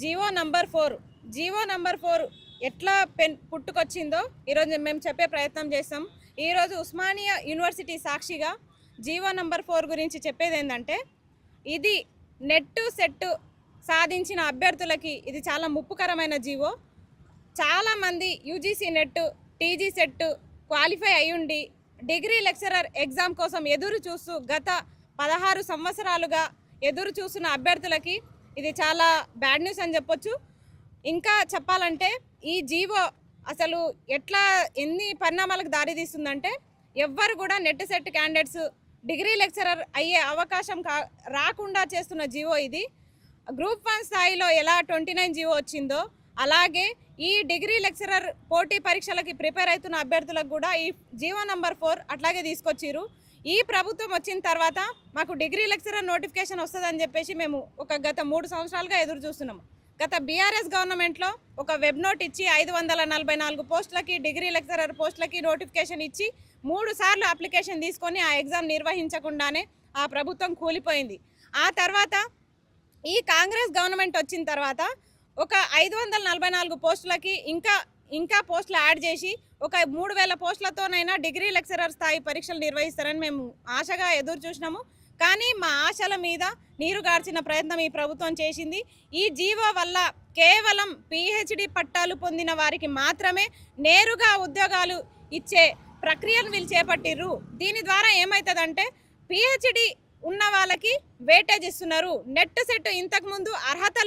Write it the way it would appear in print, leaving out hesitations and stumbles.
GO number 4 ఎట్లా పుట్టుకొచ్చిందో ఈరోజు మేము చెప్పే ప్రయత్నం చేస్తాం. ఈరోజు ఉస్మానియా యూనివర్సిటీ సాక్షిగా జీవో నంబర్ 4 గురించి చెప్పేది ఏంటంటే, ఇది సెట్ సాధించిన అభ్యర్థులకి ఇది చాలా ముప్పుకరమైన జీవో. చాలామంది UGC net, TG set qualify అయ్యుండి డిగ్రీ లెక్చరర్ ఎగ్జామ్ కోసం ఎదురు చూస్తూ గత 16 సంవత్సరాలుగా ఎదురు చూస్తున్న అభ్యర్థులకి ఇది చాలా బ్యాడ్ న్యూస్ అని చెప్పొచ్చు. ఇంకా చెప్పాలంటే ఈ జీవో అసలు ఎన్ని పరిణామాలకు దారితీస్తుందంటే, ఎవ్వరు కూడా సెట్ క్యాండిడేట్స్ డిగ్రీ లెక్చరర్ అయ్యే అవకాశం రాకుండా చేస్తున్న జీవో ఇది. గ్రూప్ 1 స్థాయిలో ఎలా 29 జీవో వచ్చిందో అలాగే ఈ డిగ్రీ లెక్చరర్ పోటీ పరీక్షలకి ప్రిపేర్ అవుతున్న అభ్యర్థులకు కూడా ఈ జీవో నంబర్ 4 అట్లాగే తీసుకొచ్చిర్రు. ఈ ప్రభుత్వం వచ్చిన తర్వాత మాకు డిగ్రీ లెక్చరర్ నోటిఫికేషన్ వస్తుందని చెప్పేసి మేము గత 3 సంవత్సరాలుగా ఎదురు చూస్తున్నాము. గత బీఆర్ఎస్ గవర్నమెంట్లో ఒక వెబ్ నోట్ ఇచ్చి 544 పోస్టులకి డిగ్రీ లెక్చరర్ పోస్టులకి నోటిఫికేషన్ ఇచ్చి 3 సార్లు అప్లికేషన్ తీసుకొని ఆ ఎగ్జామ్ నిర్వహించకుండానే ఆ ప్రభుత్వం కూలిపోయింది. ఆ తర్వాత ఈ కాంగ్రెస్ గవర్నమెంట్ వచ్చిన తర్వాత ఒక 544 పోస్టులకి ఇంకా పోస్టులు యాడ్ చేసి ఒక 3000 పోస్టులతోనైనా డిగ్రీ లెక్చరర్ స్థాయి పరీక్షలు నిర్వహిస్తారని మేము ఆశగా ఎదురు చూసినాము. కానీ మా ఆశల మీద నీరు గార్చిన ప్రయత్నం ఈ ప్రభుత్వం చేసింది. ఈ జీవో వల్ల కేవలం పిహెచ్డి పట్టాలు పొందిన వారికి మాత్రమే నేరుగా ఉద్యోగాలు ఇచ్చే ప్రక్రియను వీళ్ళు చేపట్టిర్రు. దీని ద్వారా ఏమవుతుందంటే, పిహెచ్డి ఉన్న వాళ్ళకి వెయిటేజ్ ఇస్తున్నారు. సెట్ ఇంతకుముందు అర్హతలు